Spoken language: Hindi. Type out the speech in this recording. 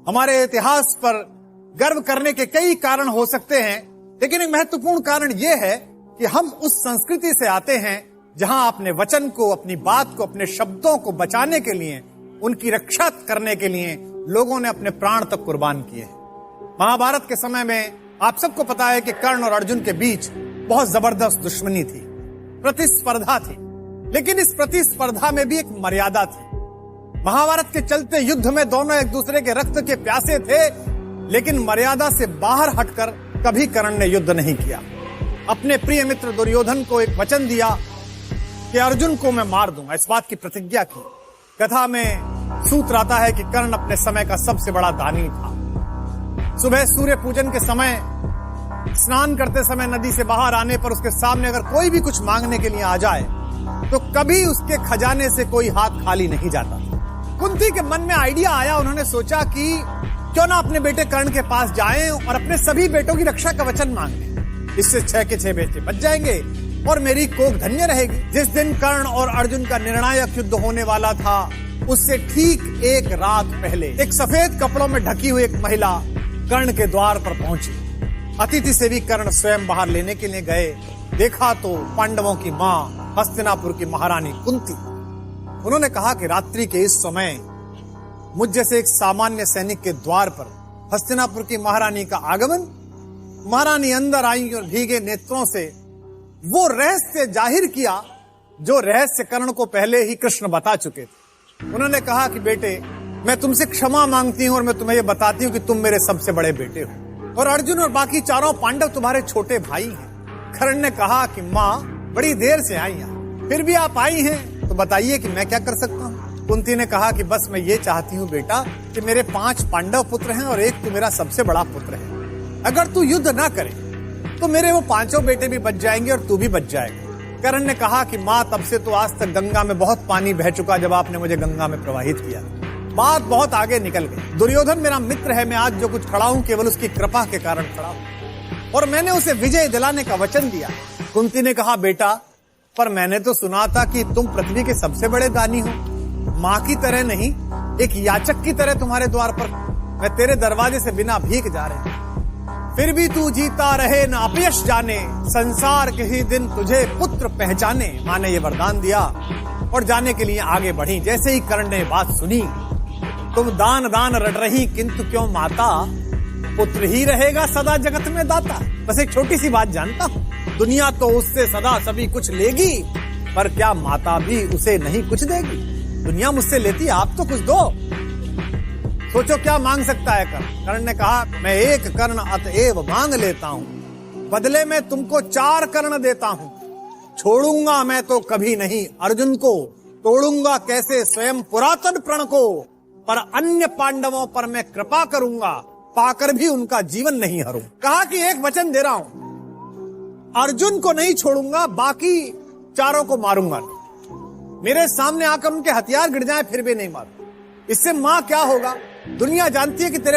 हमारे इतिहास पर गर्व करने के कई कारण हो सकते हैं, लेकिन एक महत्वपूर्ण कारण यह है कि हम उस संस्कृति से आते हैं जहां अपने वचन को, अपनी बात को, अपने शब्दों को बचाने के लिए, उनकी रक्षा करने के लिए लोगों ने अपने प्राण तक कुर्बान किए। महाभारत के समय में आप सबको पता है कि कर्ण और अर्जुन के बीच बहुत जबरदस्त दुश्मनी थी, प्रतिस्पर्धा थी, लेकिन इस प्रतिस्पर्धा में भी एक मर्यादा थी। महाभारत के चलते युद्ध में दोनों एक दूसरे के रक्त के प्यासे थे, लेकिन मर्यादा से बाहर हटकर कभी कर्ण ने युद्ध नहीं किया। अपने प्रिय मित्र दुर्योधन को एक वचन दिया कि अर्जुन को मैं मार दूंगा, इस बात की प्रतिज्ञा की। कथा में सूत्र आता है कि कर्ण अपने समय का सबसे बड़ा दानी था। सुबह सूर्य पूजन के समय स्नान करते समय नदी से बाहर आने पर उसके सामने अगर कोई भी कुछ मांगने के लिए आ जाए तो कभी उसके खजाने से कोई हाथ खाली नहीं जाता। कुंती के मन में आइडिया आया, उन्होंने सोचा कि क्यों ना अपने बेटे कर्ण के पास जाएं और अपने सभी बेटों की रक्षा का वचन मांग लें। इससे 6 के 6 बेटे बच जाएंगे और मेरी कोख धन्य रहेगी। जिस दिन कर्ण और अर्जुन का निर्णायक युद्ध होने वाला था, उससे ठीक एक रात पहले एक सफेद कपड़ों में ढकी हुई एक महिला कर्ण के द्वार पर पहुंची। अतिथि से भी कर्ण स्वयं बाहर लेने के लिए गए। देखा तो पांडवों की मां, हस्तिनापुर की महारानी कुंती। उन्होंने कहा कि रात्रि के इस समय मुझ जैसे एक सामान्य सैनिक के द्वार पर हस्तिनापुर की महारानी का आगमन। महारानी अंदर आई और भीगे नेत्रों से वो रहस्य जाहिर किया जो रहस्य कर्ण को पहले ही कृष्ण बता चुके थे। उन्होंने कहा कि बेटे, मैं तुमसे क्षमा मांगती हूं और मैं तुम्हें यह बताती हूं कि तुम मेरे सबसे बड़े बेटे हो और अर्जुन और बाकी चारों पांडव तुम्हारे छोटे भाई हैं। कर्ण ने कहा कि माँ, बड़ी देर से आई यहाँ, फिर भी आप आई हैं तो बताइए कि मैं क्या कर सकता हूँ। कुंती ने कहा कि बस मैं ये चाहती हूँ बेटा कि मेरे 5 पांडव पुत्र हैं और एक तू मेरा सबसे बड़ा पुत्र है। अगर तू युद्ध ना करे तो मेरे वो 5 बेटे भी बच जाएंगे और तू भी बच जाएगा। कर्ण ने कहा कि माँ, तब से तो आज तक गंगा में बहुत पानी बह चुका जब आपने मुझे गंगा में प्रवाहित किया। बात बहुत आगे निकल गई। दुर्योधन मेरा मित्र है, मैं आज जो कुछ खड़ा हूँ केवल उसकी कृपा के कारण खड़ा हूँ और मैंने उसे विजय दिलाने का वचन दिया। कुंती ने कहा, बेटा, पर मैंने तो सुना था कि तुम पृथ्वी के सबसे बड़े दानी हो। माँ की तरह नहीं, एक याचक की तरह तुम्हारे द्वार पर मैं तेरे दरवाजे से बिना भीख जा रहे हैं। फिर भी तू जीता रहे न अपयश जाने, संसार के ही दिन तुझे पुत्र पहचाने। माँ ने ये वरदान दिया और जाने के लिए आगे बढ़ी। जैसे ही कर्ण ने बात सुनी, तुम दान दान रट रही किंतु क्यों माता, पुत्र ही रहेगा सदा जगत में दाता। बस एक छोटी सी बात जानता हूँ, दुनिया तो उससे सदा सभी कुछ लेगी, पर क्या माता भी उसे नहीं कुछ देगी। दुनिया मुझसे लेती, आप तो कुछ दो। सोचो क्या मांग सकता है कर्ण। कर्ण ने कहा, मैं 1 कर्ण अतएव मांग लेता हूं, बदले में तुमको 4 कर्ण देता हूं। छोड़ूंगा मैं तो कभी नहीं अर्जुन को, तोड़ूंगा कैसे स्वयं पुरातन प्रण को, पर अन्य पांडवों पर मैं कृपा करूंगा, पाकर भी उनका जीवन नहीं हरूं। कहा कि एक वचन दे रहा हूं, अर्जुन को नहीं छोड़ूंगा, बाकी 4 को मारूंगा। मेरे सामने आकर उनके हथियार गिर जाएं फिर भी नहीं मारूं। इससे मां क्या होगा, दुनिया जानती है कि तेरे